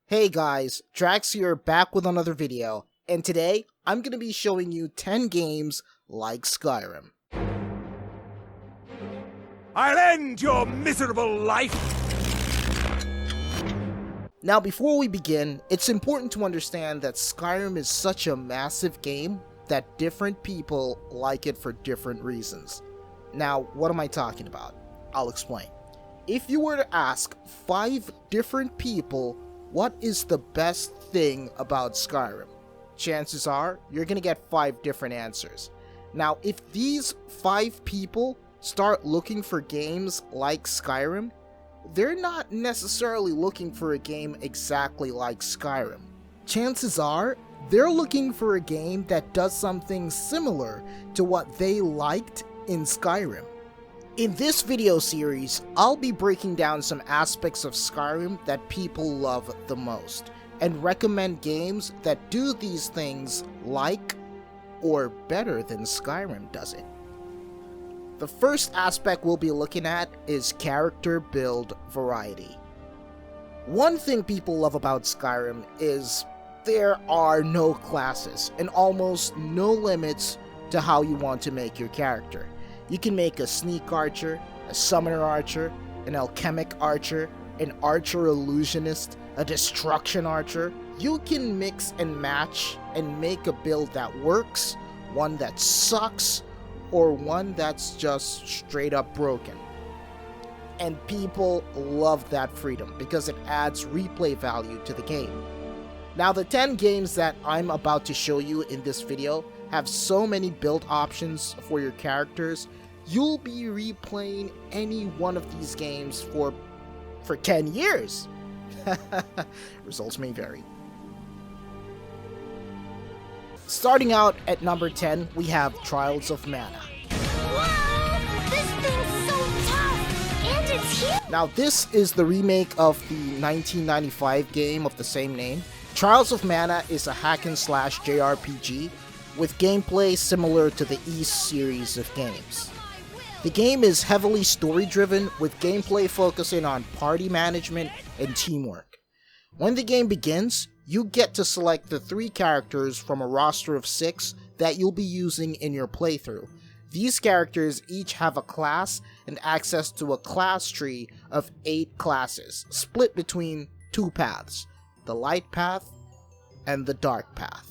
Hey guys, Drax here back with another video, and today I'm going to be showing you 10 games like Skyrim. I'll end your miserable life! Now before we begin, it's important to understand that Skyrim is such a massive game that different people like it for different reasons. Now, what am I talking about? I'll explain. If you were to ask 5 different people what is the best thing about Skyrim, chances are you're gonna get 5 different answers. Now, if these 5 people start looking for games like Skyrim, they're not necessarily looking for a game exactly like Skyrim. Chances are they're looking for a game that does something similar to what they liked in Skyrim. In this video series, I'll be breaking down some aspects of Skyrim that people love the most, and recommend games that do these things like or better than Skyrim does it. The first aspect we'll be looking at is character build variety. One thing people love about Skyrim is there are no classes and almost no limits to how you want to make your character. You can make a sneak archer, a summoner archer, an alchemic archer, an archer illusionist, a destruction archer. You can mix and match and make a build that works, one that sucks, or one that's just straight up broken. And people love that freedom because it adds replay value to the game. Now, the 10 games that I'm about to show you in this video have so many build options for your characters, you'll be replaying any one of these games for 10 years. Results may vary. Starting out at number 10, we have Trials of Mana. Whoa! This thing's so tough! And it's huge! Now, this is the remake of the 1995 game of the same name. Trials of Mana is a hack-and-slash JRPG with gameplay similar to the East series of games. The game is heavily story-driven, with gameplay focusing on party management and teamwork. When the game begins, you get to select the 3 characters from a roster of 6 that you'll be using in your playthrough. These characters each have a class and access to a class tree of 8 classes, split between 2 paths, the light path and the dark path.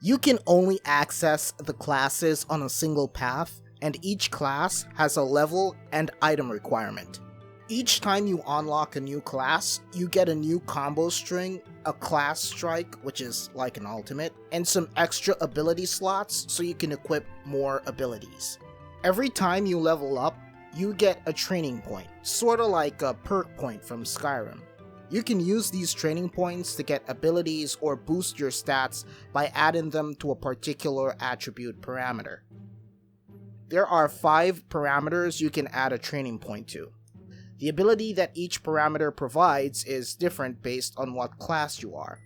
You can only access the classes on a single path, and each class has a level and item requirement. Each time you unlock a new class, you get a new combo string, a class strike, which is like an ultimate, and some extra ability slots so you can equip more abilities. Every time you level up, you get a training point, sorta like a perk point from Skyrim. You can use these training points to get abilities or boost your stats by adding them to a particular attribute parameter. There are 5 parameters you can add a training point to. The ability that each parameter provides is different based on what class you are,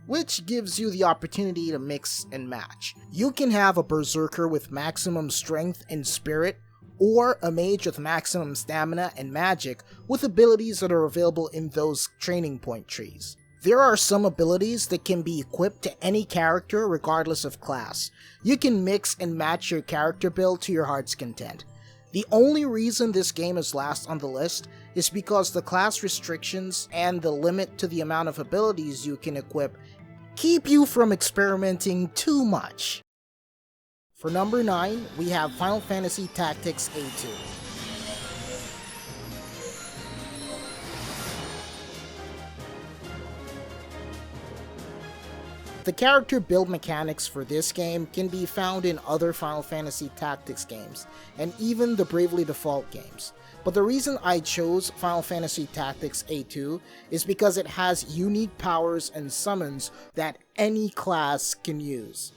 which gives you the opportunity to mix and match. You can have a berserker with maximum strength and spirit, or a mage with maximum stamina and magic with abilities that are available in those training point trees. There are some abilities that can be equipped to any character regardless of class. You can mix and match your character build to your heart's content. The only reason this game is last on the list is because the class restrictions and the limit to the amount of abilities you can equip keep you from experimenting too much. For number 9, we have Final Fantasy Tactics A2. The character build mechanics for this game can be found in other Final Fantasy Tactics games, and even the Bravely Default games. But the reason I chose Final Fantasy Tactics A2 is because it has unique powers and summons that any class can use.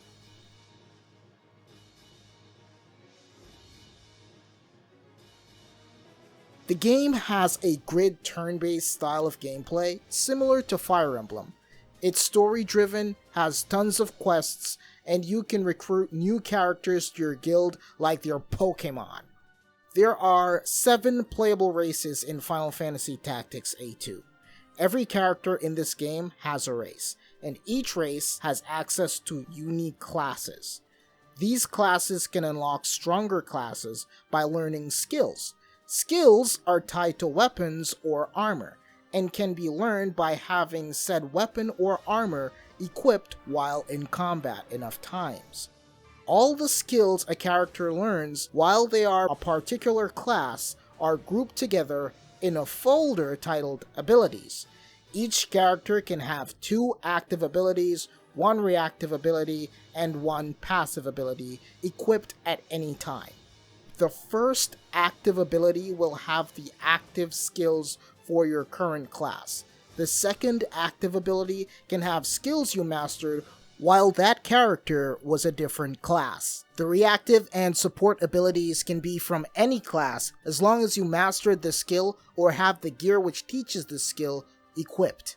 The game has a grid turn-based style of gameplay similar to Fire Emblem. It's story-driven, has tons of quests, and you can recruit new characters to your guild like they're Pokemon. There are 7 playable races in Final Fantasy Tactics A2, Every character in this game has a race, and each race has access to unique classes. These classes can unlock stronger classes by learning skills. Skills are tied to weapons or armor, and can be learned by having said weapon or armor equipped while in combat enough times. All the skills a character learns while they are a particular class are grouped together in a folder titled Abilities. Each character can have 2 active abilities, 1 reactive ability, and 1 passive ability equipped at any time. The first active ability will have the active skills for your current class. The second active ability can have skills you mastered while that character was a different class. The reactive and support abilities can be from any class as long as you mastered the skill or have the gear which teaches the skill equipped.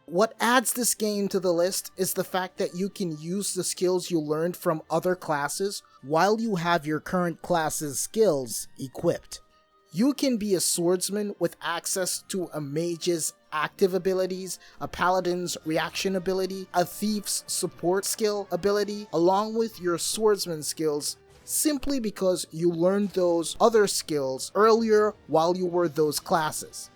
What adds this game to the list is the fact that you can use the skills you learned from other classes while you have your current class's skills equipped. You can be a swordsman with access to a mage's active abilities, a paladin's reaction ability, a thief's support skill ability, along with your swordsman skills, simply because you learned those other skills earlier while you were those classes.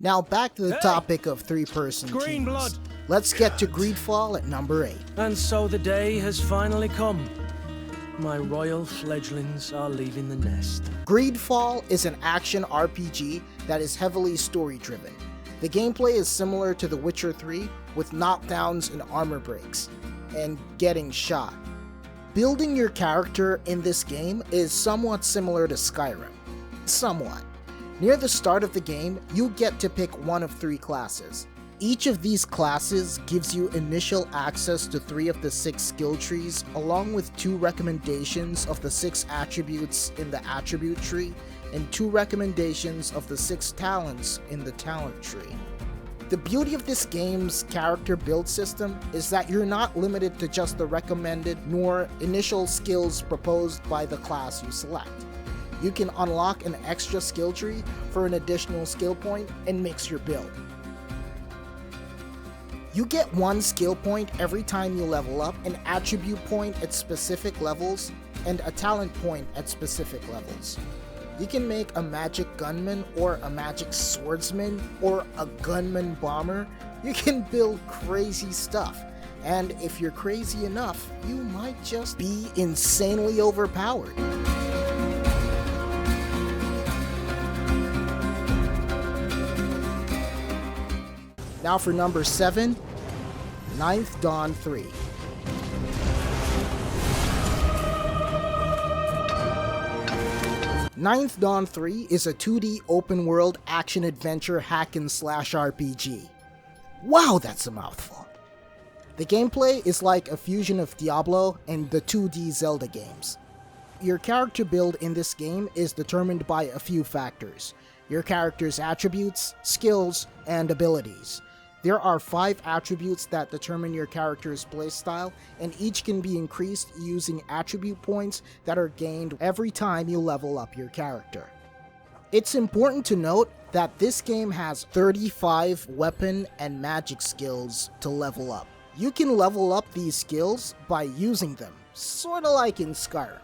Now back to the topic of 3-person Green teams. blood. Let's get to Greedfall at number 8. And so the day has finally come. My royal fledglings are leaving the nest. Greedfall is an action RPG that is heavily story-driven. The gameplay is similar to The Witcher 3, with knockdowns and armor breaks, and getting shot. Building your character in this game is somewhat similar to Skyrim. Somewhat. Near the start of the game, you get to pick one of 3 classes. Each of these classes gives you initial access to 3 of the 6 skill trees, along with 2 recommendations of the 6 attributes in the attribute tree, and 2 recommendations of the 6 talents in the talent tree. The beauty of this game's character build system is that you're not limited to just the recommended nor initial skills proposed by the class you select. You can unlock an extra skill tree for an additional skill point and mix your build. You get 1 skill point every time you level up, an attribute point at specific levels, and a talent point at specific levels. You can make a magic gunman or a magic swordsman or a gunman bomber. You can build crazy stuff, and if you're crazy enough, you might just be insanely overpowered. Now for number 7, Ninth Dawn 3. Ninth Dawn 3 is a 2D open-world action-adventure hack-and-slash RPG. Wow, that's a mouthful. The gameplay is like a fusion of Diablo and the 2D Zelda games. Your character build in this game is determined by a few factors: your character's attributes, skills, and abilities. There are 5 attributes that determine your character's playstyle, and each can be increased using attribute points that are gained every time you level up your character. It's important to note that this game has 35 weapon and magic skills to level up. You can level up these skills by using them, sorta like in Skyrim.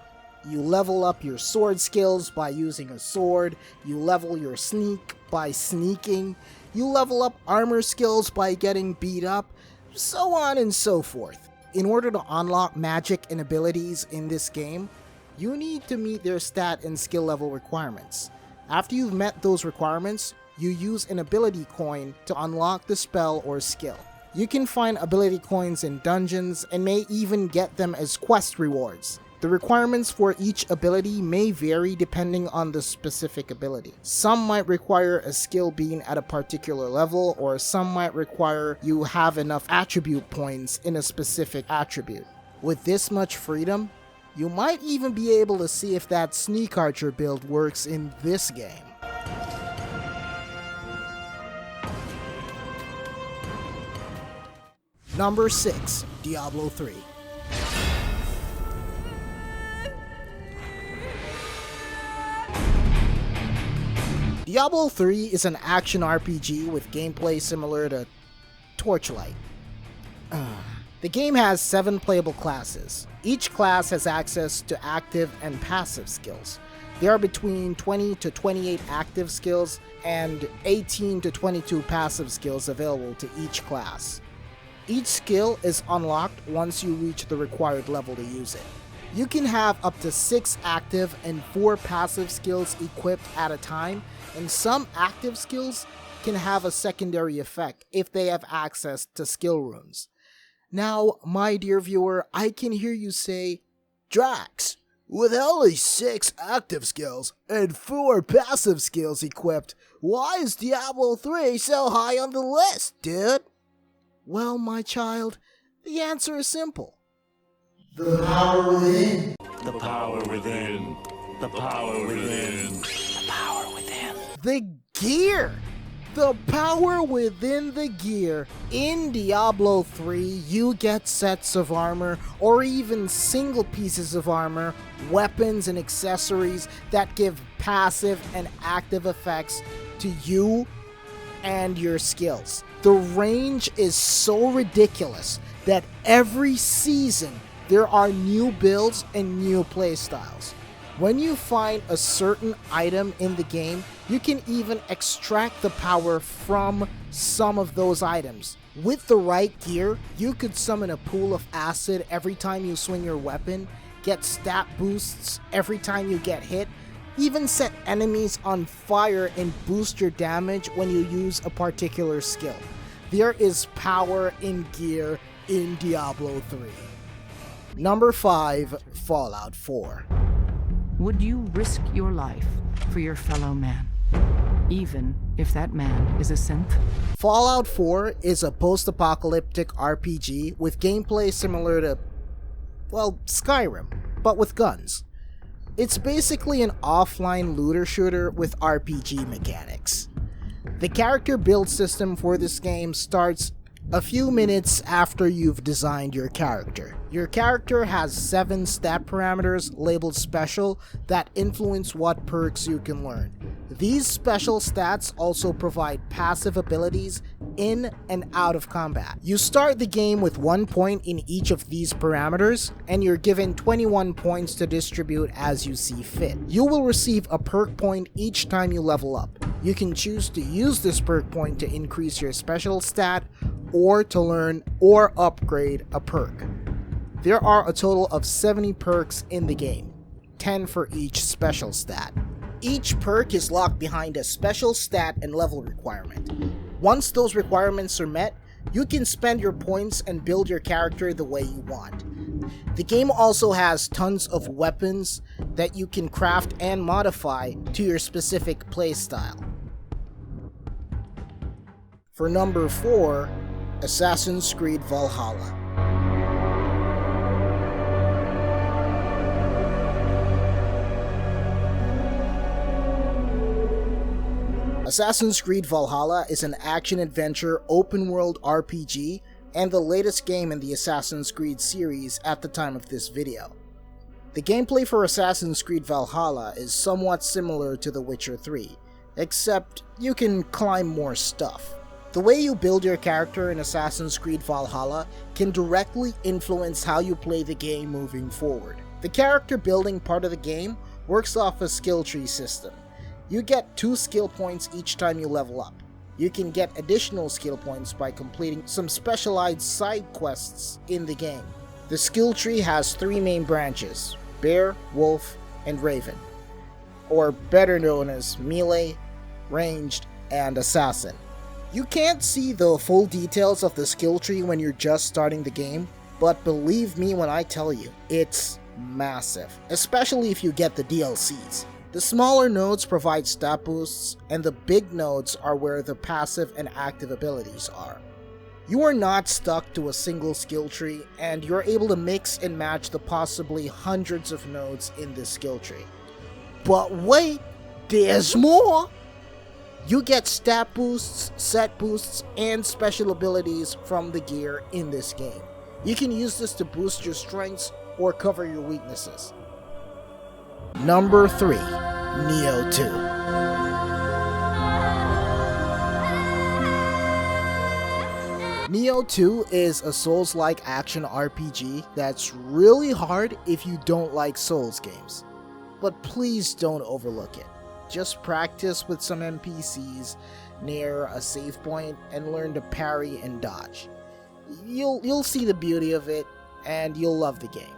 You level up your sword skills by using a sword, you level your sneak by sneaking, you level up armor skills by getting beat up, so on and so forth. In order to unlock magic and abilities in this game, you need to meet their stat and skill level requirements. After you've met those requirements, you use an ability coin to unlock the spell or skill. You can find ability coins in dungeons and may even get them as quest rewards. The requirements for each ability may vary depending on the specific ability. Some might require a skill being at a particular level, or some might require you have enough attribute points in a specific attribute. With this much freedom, you might even be able to see if that sneak archer build works in this game. Number 6, Diablo 3. Diablo 3 is an action RPG with gameplay similar to Torchlight. The game has 7 playable classes. Each class has access to active and passive skills. There are between 20 to 28 active skills and 18 to 22 passive skills available to each class. Each skill is unlocked once you reach the required level to use it. You can have up to 6 active and 4 passive skills equipped at a time, and some active skills can have a secondary effect if they have access to skill runes. Now, my dear viewer, I can hear you say, Drax, with only 6 active skills and 4 passive skills equipped, why is Diablo 3 so high on the list, dude? Well, my child, the answer is simple. The power within. The power within. The power within. The power within. The gear! The power within the gear. In Diablo 3, you get sets of armor, or even single pieces of armor, weapons and accessories that give passive and active effects to you and your skills. The range is so ridiculous that every season there are new builds and new playstyles. When you find a certain item in the game, you can even extract the power from some of those items. With the right gear, you could summon a pool of acid every time you swing your weapon, get stat boosts every time you get hit, even set enemies on fire and boost your damage when you use a particular skill. There is power in gear in Diablo 3. Number 5, Fallout 4. Would you risk your life for your fellow man, even if that man is a synth? Fallout 4 is a post-apocalyptic RPG with gameplay similar to, well, Skyrim, but with guns. It's basically an offline looter shooter with RPG mechanics. The character build system for this game starts a few minutes after you've designed your character. Your character has 7 stat parameters labeled special that influence what perks you can learn. These special stats also provide passive abilities in and out of combat. You start the game with 1 point in each of these parameters, and you're given 21 points to distribute as you see fit. You will receive a perk point each time you level up. You can choose to use this perk point to increase your special stat, or to learn or upgrade a perk. There are a total of 70 perks in the game, 10 for each special stat. Each perk is locked behind a special stat and level requirement. Once those requirements are met, you can spend your points and build your character the way you want. The game also has tons of weapons that you can craft and modify to your specific playstyle. For number 4, Assassin's Creed Valhalla. Assassin's Creed Valhalla is an action-adventure open-world RPG and the latest game in the Assassin's Creed series at the time of this video. The gameplay for Assassin's Creed Valhalla is somewhat similar to The Witcher 3, except you can climb more stuff. The way you build your character in Assassin's Creed Valhalla can directly influence how you play the game moving forward. The character building part of the game works off a skill tree system. You get 2 skill points each time you level up. You can get additional skill points by completing some specialized side quests in the game. The skill tree has 3 main branches: Bear, Wolf, and Raven, or better known as Melee, Ranged, and Assassin. You can't see the full details of the skill tree when you're just starting the game, but believe me when I tell you, it's massive, especially if you get the DLCs. The smaller nodes provide stat boosts, and the big nodes are where the passive and active abilities are. You are not stuck to a single skill tree, and you're able to mix and match the possibly hundreds of nodes in this skill tree. But wait, there's more! You get stat boosts, set boosts, and special abilities from the gear in this game. You can use this to boost your strengths or cover your weaknesses. Number 3, Nioh 2. Nioh 2 is a Souls-like action RPG that's really hard if you don't like Souls games. But please don't overlook it. Just practice with some NPCs near a save point and learn to parry and dodge. You'll see the beauty of it and you'll love the game.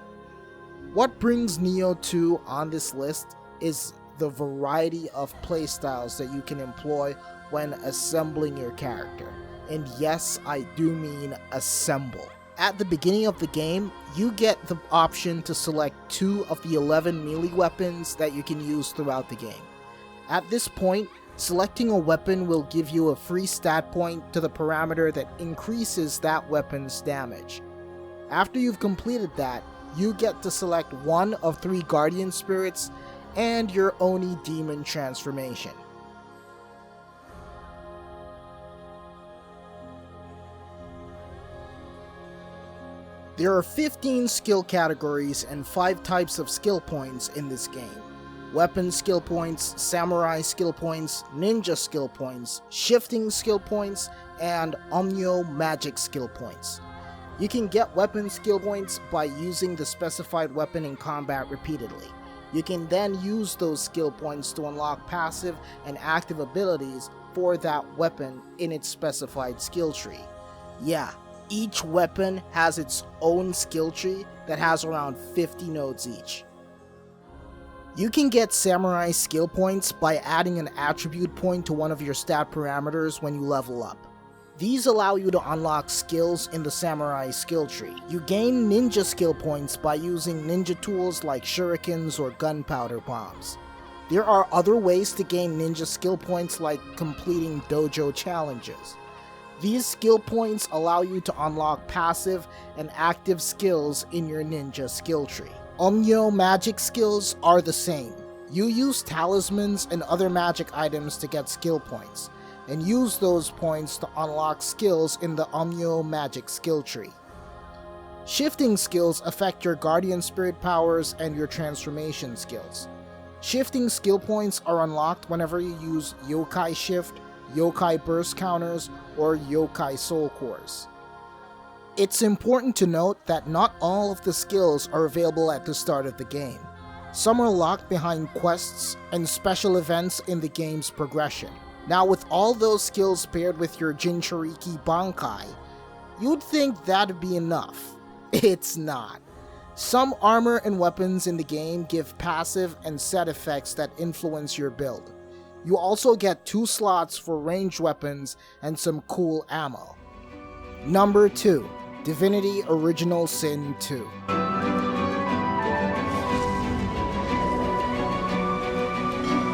What brings Nioh 2 on this list is the variety of playstyles that you can employ when assembling your character. And yes, I do mean assemble. At the beginning of the game, you get the option to select 2 of the 11 melee weapons that you can use throughout the game. At this point, selecting a weapon will give you a free stat point to the parameter that increases that weapon's damage. After you've completed that, you get to select 1 of 3 guardian spirits and your Oni demon transformation. There are 15 skill categories and 5 types of skill points in this game. Weapon skill points, samurai skill points, ninja skill points, shifting skill points, and Nioh magic skill points. You can get weapon skill points by using the specified weapon in combat repeatedly. You can then use those skill points to unlock passive and active abilities for that weapon in its specified skill tree. Yeah, each weapon has its own skill tree that has around 50 nodes each. You can get samurai skill points by adding an attribute point to one of your stat parameters when you level up. These allow you to unlock skills in the samurai skill tree. You gain ninja skill points by using ninja tools like shurikens or gunpowder bombs. There are other ways to gain ninja skill points like completing dojo challenges. These skill points allow you to unlock passive and active skills in your ninja skill tree. Nioh magic skills are the same. You use talismans and other magic items to get skill points, and use those points to unlock skills in the Nioh magic skill tree. Shifting skills affect your guardian spirit powers and your transformation skills. Shifting skill points are unlocked whenever you use yokai shift, yokai burst counters, or yokai soul cores. It's important to note that not all of the skills are available at the start of the game. Some are locked behind quests and special events in the game's progression. Now, with all those skills paired with your Jinchuriki Bankai, you'd think that'd be enough. It's not. Some armor and weapons in the game give passive and set effects that influence your build. You also get 2 slots for ranged weapons and some cool ammo. Number 2. Divinity Original Sin 2.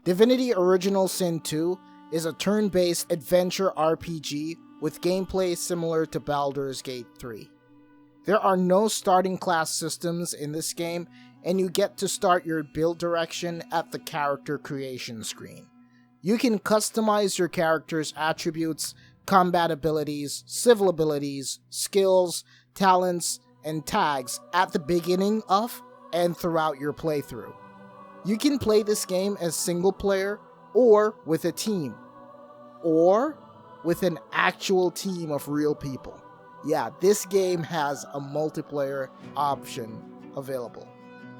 Divinity Original Sin 2 is a turn-based adventure RPG with gameplay similar to Baldur's Gate 3. There are no starting class systems in this game, and you get to start your build direction at the character creation screen. You can customize your character's attributes, combat abilities, civil abilities, skills, talents, and tags at the beginning of and throughout your playthrough. You can play this game as single player or with a team, or with an actual team of real people. Yeah, this game has a multiplayer option available.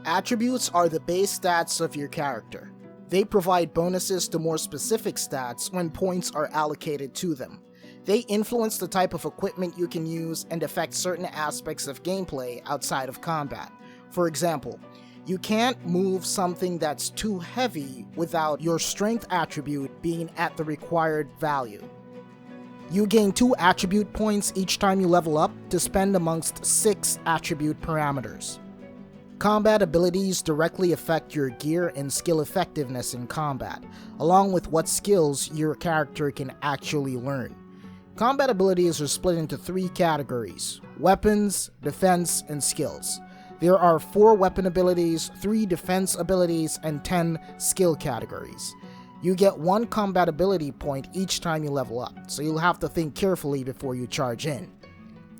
Attributes are the base stats of your character. They provide bonuses to more specific stats when points are allocated to them. They influence the type of equipment you can use and affect certain aspects of gameplay outside of combat. For example, you can't move something that's too heavy without your strength attribute being at the required value. You gain 2 attribute points each time you level up to spend amongst 6 attribute parameters. Combat abilities directly affect your gear and skill effectiveness in combat, along with what skills your character can actually learn. Combat abilities are split into 3 categories: weapons, defense, and skills. There are 4 weapon abilities, 3 defense abilities, and 10 skill categories. You get 1 combat ability point each time you level up, so you'll have to think carefully before you charge in.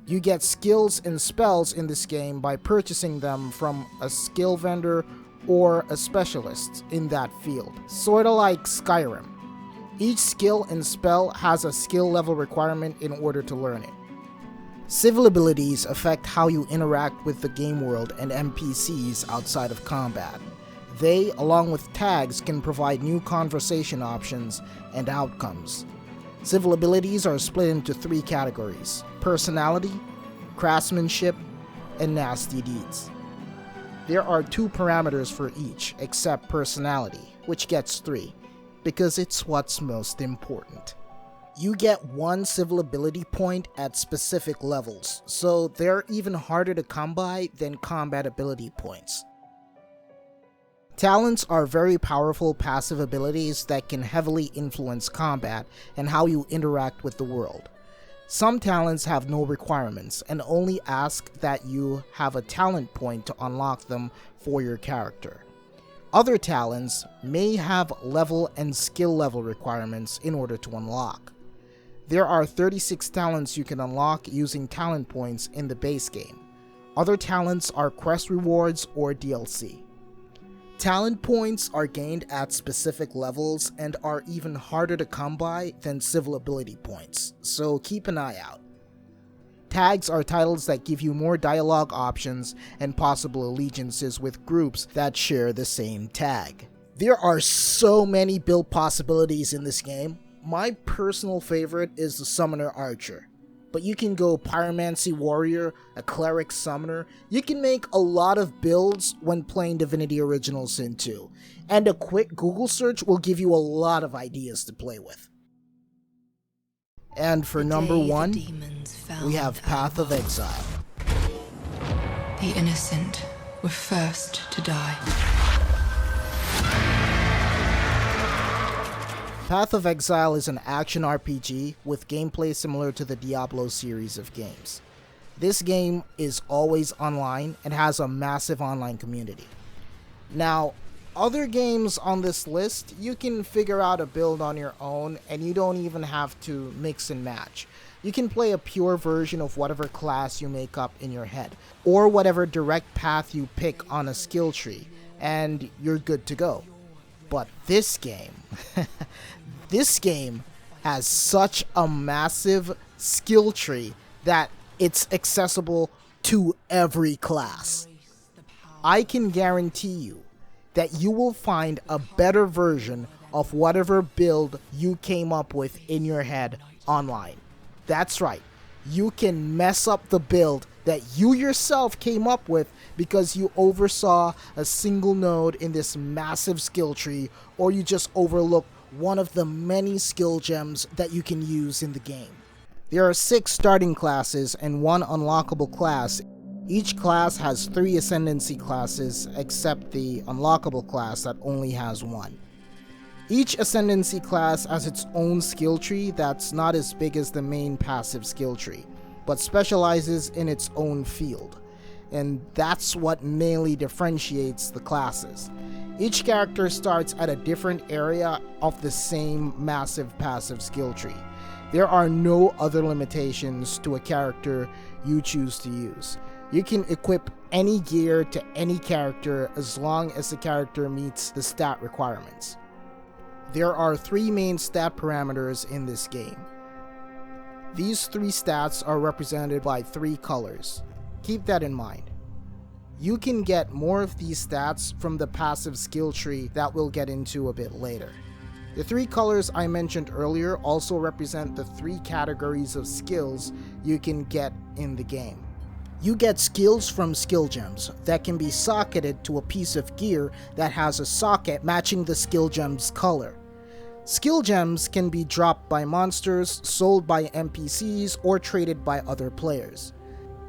You get skills and spells in this game by purchasing them from a skill vendor or a specialist in that field, sorta like Skyrim. Each skill and spell has a skill level requirement in order to learn it. Civil abilities affect how you interact with the game world and NPCs outside of combat. They, along with tags, can provide new conversation options and outcomes. Civil abilities are split into 3 categories: personality, craftsmanship, and nasty deeds. There are 2 parameters for each, except personality, which gets 3, because it's what's most important. You get 1 civil ability point at specific levels, so they're even harder to come by than combat ability points. Talents are very powerful passive abilities that can heavily influence combat and how you interact with the world. Some talents have no requirements and only ask that you have a talent point to unlock them for your character. Other talents may have level and skill level requirements in order to unlock. There are 36 talents you can unlock using talent points in the base game. Other talents are quest rewards or DLC. Talent points are gained at specific levels and are even harder to come by than civil ability points, so keep an eye out. Tags are titles that give you more dialogue options and possible allegiances with groups that share the same tag. There are so many build possibilities in this game. My personal favorite is the Summoner Archer, but you can go Pyromancy Warrior, a Cleric Summoner. You can make a lot of builds when playing Divinity Original Sin 2, and a quick Google search will give you a lot of ideas to play with. And for number 1, we have Path of Exile. The innocent were first to die. Path of Exile is an action RPG with gameplay similar to the Diablo series of games. This game is always online and has a massive online community. Now, other games on this list, you can figure out a build on your own and you don't even have to mix and match. You can play a pure version of whatever class you make up in your head, or whatever direct path you pick on a skill tree, and you're good to go. But this game, this game has such a massive skill tree that it's accessible to every class. I can guarantee you that you will find a better version of whatever build you came up with in your head online. That's right, you can mess up the build that you yourself came up with because you oversaw a single node in this massive skill tree, or you just overlooked one of the many skill gems that you can use in the game. There are 6 starting classes and 1 unlockable class. Each class has 3 ascendancy classes except the unlockable class that only has 1. Each ascendancy class has its own skill tree that's not as big as the main passive skill tree, but specializes in its own field, and that's what mainly differentiates the classes. Each character starts at a different area of the same massive passive skill tree. There are no other limitations to a character you choose to use. You can equip any gear to any character as long as the character meets the stat requirements. There are 3 main stat parameters in this game. These 3 stats are represented by 3 colors. Keep that in mind. You can get more of these stats from the passive skill tree that we'll get into a bit later. The 3 colors I mentioned earlier also represent the 3 categories of skills you can get in the game. You get skills from skill gems that can be socketed to a piece of gear that has a socket matching the skill gem's color. Skill gems can be dropped by monsters, sold by NPCs, or traded by other players.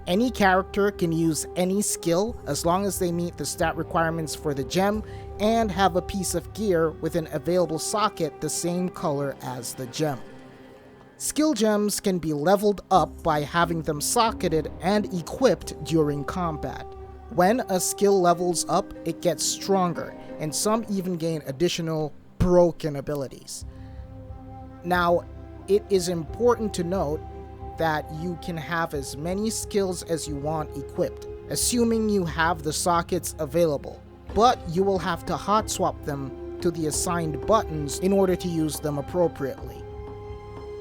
Any character can use any skill as long as they meet the stat requirements for the gem and have a piece of gear with an available socket the same color as the gem. Skill gems can be leveled up by having them socketed and equipped during combat. When a skill levels up, it gets stronger, and some even gain additional broken abilities. Now, it is important to note that you can have as many skills as you want equipped, assuming you have the sockets available, but you will have to hot swap them to the assigned buttons in order to use them appropriately.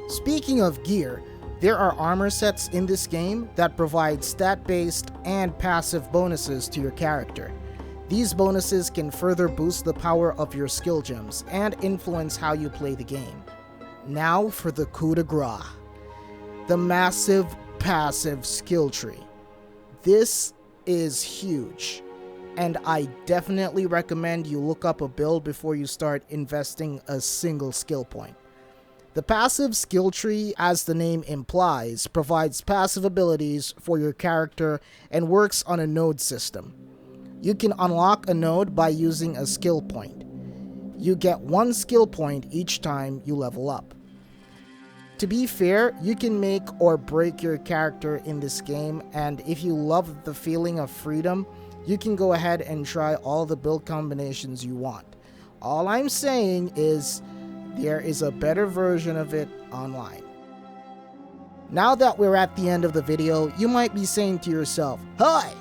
Speaking of gear, There are armor sets in this game that provide stat-based and passive bonuses to your character. These bonuses can further boost the power of your skill gems and influence how you play the game. Now for the coup de grace. The massive passive skill tree. This is huge, and I definitely recommend you look up a build before you start investing a single skill point. The passive skill tree, as the name implies, provides passive abilities for your character and works on a node system. You can unlock a node by using a skill point. You get 1 skill point each time you level up. To be fair, you can make or break your character in this game, and if you love the feeling of freedom, you can go ahead and try all the build combinations you want. All I'm saying is, there is a better version of it online. Now that we're at the end of the video, you might be saying to yourself, "Hi!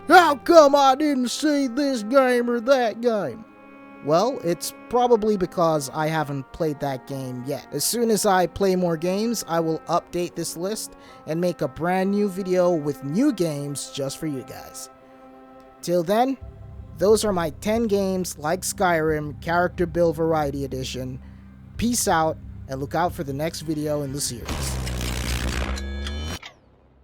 How come I didn't see this game or that game?" Well, it's probably because I haven't played that game yet. As soon as I play more games, I will update this list and make a brand new video with new games just for you guys. Till then, those are my 10 games like Skyrim Character Build Variety Edition. Peace out, and look out for the next video in the series.